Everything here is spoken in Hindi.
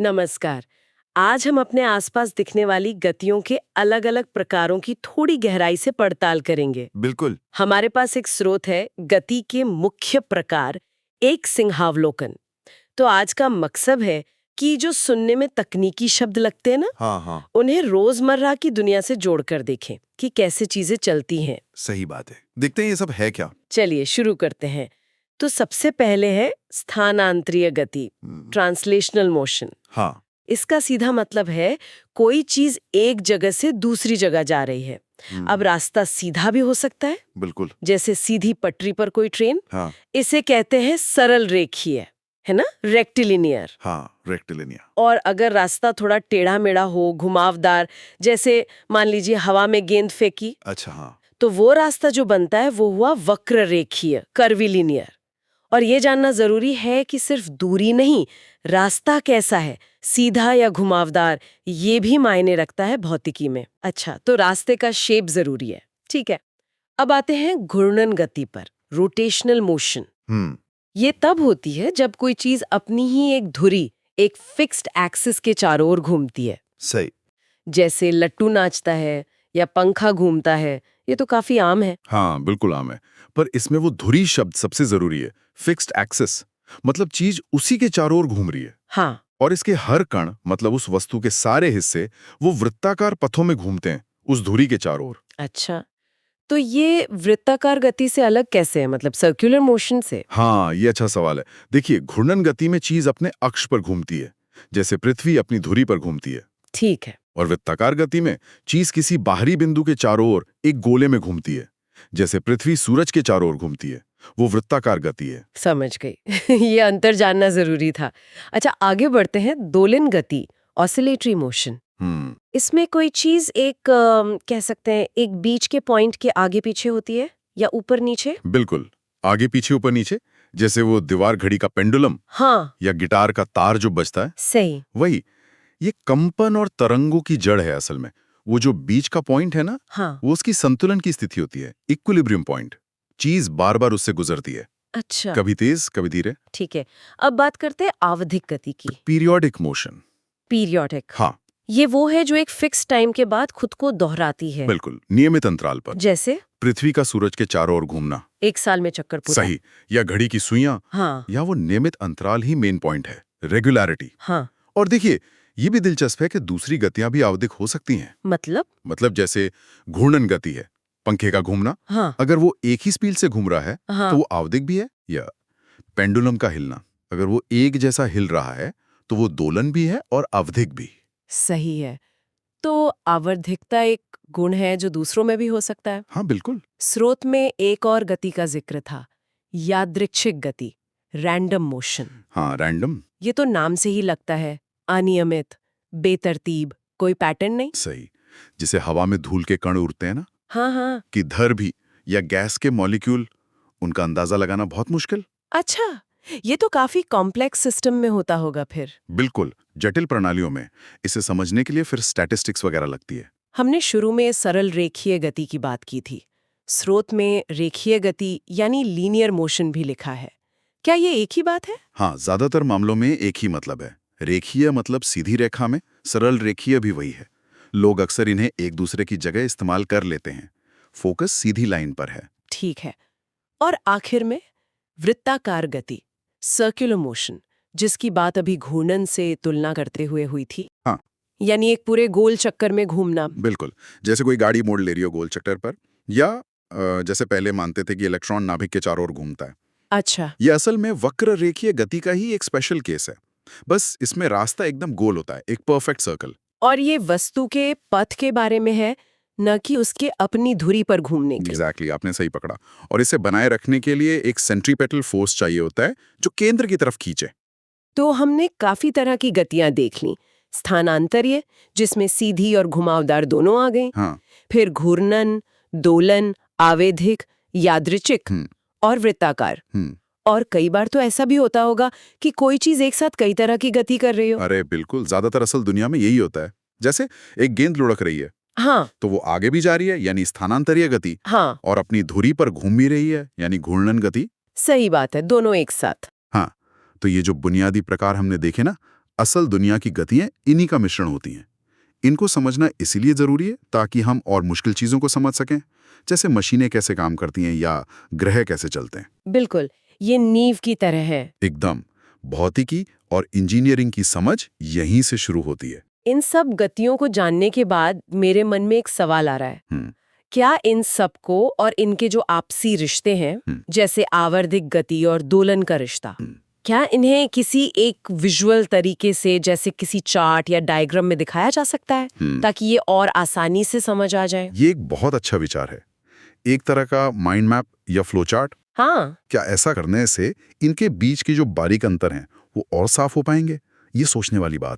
नमस्कार। आज हम अपने आसपास दिखने वाली गतियों के अलग-अलग प्रकारों की थोड़ी गहराई से पड़ताल करेंगे। बिल्कुल। हमारे पास एक स्रोत है गति के मुख्य प्रकार, एक सिंहावलोकन। तो आज का मकसद है कि जो सुनने में तकनीकी शब्द लगते हैं ना, हाँ हाँ, उन्हें रोजमर्रा की दुनिया से जोड़कर देखें कि कैसे चीजें चलती हैं। सही बात है। देखते हैं ये सब है क्या। चलिए शुरू करते हैं। तो सबसे पहले है स्थानांतरीय गति, ट्रांसलेशनल मोशन। हाँ। इसका सीधा मतलब है कोई चीज एक जगह से दूसरी जगह जा रही है। अब रास्ता सीधा भी हो सकता है, बिल्कुल। जैसे सीधी पटरी पर कोई ट्रेन। हाँ इसे कहते हैं सरल रेखीय, है ना, रेक्टिलिनियर। हाँ, रेक्टिलिनियर। और अगर रास्ता थोड़ा टेढ़ा मेढ़ा हो, घुमावदार, जैसे मान लीजिए हवा में गेंद फेंकी, अच्छा हाँ। तो वो रास्ता जो बनता है वो हुआ वक्र रेखीय, कर्विलिनियर। और ये जानना जरूरी है कि सिर्फ दूरी नहीं, रास्ता कैसा है, सीधा या घुमावदार, ये भी मायने रखता है भौतिकी में। अच्छा, तो रास्ते का शेप जरूरी है। ठीक है, अब आते हैं घूर्णन गति पर, रोटेशनल मोशन। हम्म। ये तब होती है जब कोई चीज अपनी ही एक धुरी, एक फिक्स्ड एक्सिस के चारों ओर घूमती है। सही। जैसे लट्टू नाचता है या पंखा घूमता है, ये तो काफी आम है। हाँ बिल्कुल आम है। पर इसमें वो धुरी शब्द सबसे जरूरी है। फिक्स्ड एक्सिस मतलब चीज उसी के चारों ओर घूम रही है। हाँ, और इसके हर कण मतलब उस वस्तु के सारे हिस्से वो वृत्ताकार पथों में घूमते हैं उस धुरी के चारों ओर। अच्छा, तो ये वृत्ताकार गति से अलग कैसे है, मतलब सर्कुलर मोशन से? हाँ, ये अच्छा सवाल है। देखिए, घूर्णन गति में चीज अपने अक्ष पर घूमती है, जैसे पृथ्वी अपनी धुरी पर घूमती है। ठीक है, और वृत्ताकार गति में चीज किसी बाहरी बिंदु के चारों ओर एक गोले में घूमती है, जैसे पृथ्वी सूरज के चारों ओर घूमती है। वो वृत्ताकार गति है। समझ गई। ये अंतर जानना जरूरी था। अच्छा, आगे बढ़ते हैं, दोलन गति, ऑसिलेटरी मोशन। हम्म। इसमें कोई चीज एक कह सकते हैं एक बीच के पॉइंट के आगे पीछे होती है या ऊपर नीचे? बिल्कुल, आगे पीछे ऊपर नीचे, जैसे वो दीवार घड़ी का पेंडुलम हाँ, या गिटार का तार जो बजता है, सही। वही। ये कंपन और तरंगों की जड़ है असल में। वो जो बीच का पॉइंट है ना, हाँ, वो उसकी संतुलन की स्थिति होती है, इक्विलिब्रियम पॉइंट। चीज बार बार उससे गुजरती है, अच्छा, कभी तेज कभी धीरे। ठीक है। अब बात करते हैं आवधिक गति की, पीरियोडिक मोशन। पीरियोडिक। हाँ ये वो है जो एक फिक्स टाइम के बाद खुद को दोहराती है। बिल्कुल, नियमित अंतराल पर। जैसे पृथ्वी का सूरज के चारों ओर घूमना। एक साल में चक्कर पूरा। सही। या घड़ी की सुइयां। हाँ, या वो नियमित अंतराल ही मेन पॉइंट है, रेगुलरिटी। हाँ, और देखिए, ये भी दिलचस्प है कि दूसरी गतियां भी आवधिक हो सकती हैं। मतलब जैसे घूर्णन गति है, पंखे का घूमना। हाँ, अगर वो एक ही स्पीड से घूम रहा है हाँ, तो वो आवधिक भी है। या पेंडुलम का हिलना, अगर वो एक जैसा हिल रहा है तो वो दोलन भी है और आवधिक भी। सही है। तो आवर्धिकता एक गुण है जो दूसरों में भी हो सकता है। हाँ बिल्कुल। स्रोत में एक और गति का जिक्र था, यादृच्छिक गति, रैंडम मोशन। हाँ, रैंडम। ये तो नाम से ही लगता है, अनियमित, बेतरतीब, कोई पैटर्न नहीं। सही। जिसे हवा में धूल के कण उड़ते हैं ना, हाँ, हाँ। कि धर भी या गैस के मॉलिक्यूल, उनका अंदाजा लगाना बहुत मुश्किल। अच्छा, ये तो काफी कॉम्प्लेक्स सिस्टम में होता होगा फिर। बिल्कुल, जटिल प्रणालियों में इसे समझने के लिए फिर स्टैटिस्टिक्स वगैरह लगती है। हमने शुरू में सरल रेखीय गति की बात की थी। स्रोत में रेखीय गति यानी लीनियर मोशन भी लिखा है। क्या ये एक ही बात है? हाँ, ज्यादातर मामलों में एक ही मतलब है। रेखीय मतलब सीधी रेखा में, सरल रेखीय भी वही है। लोग अक्सर इन्हें एक दूसरे की जगह इस्तेमाल कर लेते हैं। फोकस सीधी लाइन पर है। ठीक है। और आखिर में वृत्ताकार गति, सर्कुलर मोशन, जिसकी बात अभी घूर्णन से तुलना करते हुए हुई थी। हाँ यानी एक पूरे गोल चक्कर में घूमना। बिल्कुल, जैसे कोई गाड़ी मोड़ ले रही हो गोल चक्कर पर। या जैसे पहले मानते थे कि इलेक्ट्रॉन नाभिक के चारों ओर घूमता है। अच्छा, ये असल में वक्र रेखीय गति का ही एक स्पेशल केस है। बस इसमें रास्ता एकदम गोल होता है, एक परफेक्ट सर्कल। और ये वस्तु के पथ के बारे में है, न कि उसके अपनी धुरी पर घूमने के। एग्जैक्टली, आपने सही पकड़ा। और इसे बनाए रखने के लिए एक सेंट्रीपेटल फोर्स चाहिए होता है जो केंद्र की तरफ खींचे। तो हमने काफी तरह की गतियां देख ली। स्थानांतरीय, जिसमें सीधी और घुमावदार दोनों आ गई। हाँ। फिर घूर्णन, दोलन, आवेधिक, यादृच्छिक हम्म। और वृत्ताकार। हम्म। और कई बार तो ऐसा भी होता होगा कि कोई चीज एक साथ कई तरह की गति कर रही हो। अरे बिल्कुल, ज्यादातर असल दुनिया में यही होता है। जैसे एक गेंद लुढ़क रही है हाँ, तो वो आगे भी जा रही है, यानी स्थानांतरीय गति। हाँ, और अपनी धुरी पर घूम भी रही है, यानी घूर्णन गति। सही बात है, दोनों एक साथ। हाँ, तो ये जो बुनियादी प्रकार हमने देखे ना, असल दुनिया की गतियां इन्हीं का मिश्रण होती हैं। इनको समझना इसीलिए जरूरी है ताकि हम और मुश्किल चीजों को समझ सकें, जैसे मशीनें कैसे काम करती हैं या ग्रह कैसे चलते हैं। बिल्कुल, ये नींव की तरह है। एकदम। भौतिकी और इंजीनियरिंग की समझ यहीं से शुरू होती है। इन सब गतियों को जानने के बाद मेरे मन में एक सवाल आ रहा है। क्या इन सब को और इनके जो आपसी रिश्ते हैं, जैसे आवर्धिक गति और दोलन का रिश्ता, क्या इन्हें किसी एक विजुअल तरीके से, जैसे किसी चार्ट या डायग्राम में दिखाया जा सकता है, ताकि ये और आसानी से समझ आ जाए? ये एक बहुत अच्छा विचार है, एक तरह का माइंड मैप या फ्लो चार्ट। हाँ। क्या ऐसा करने से इनके बीच के जो बारीक अंतर हैं वो और साफ हो पाएंगे? ये सोचने वाली बात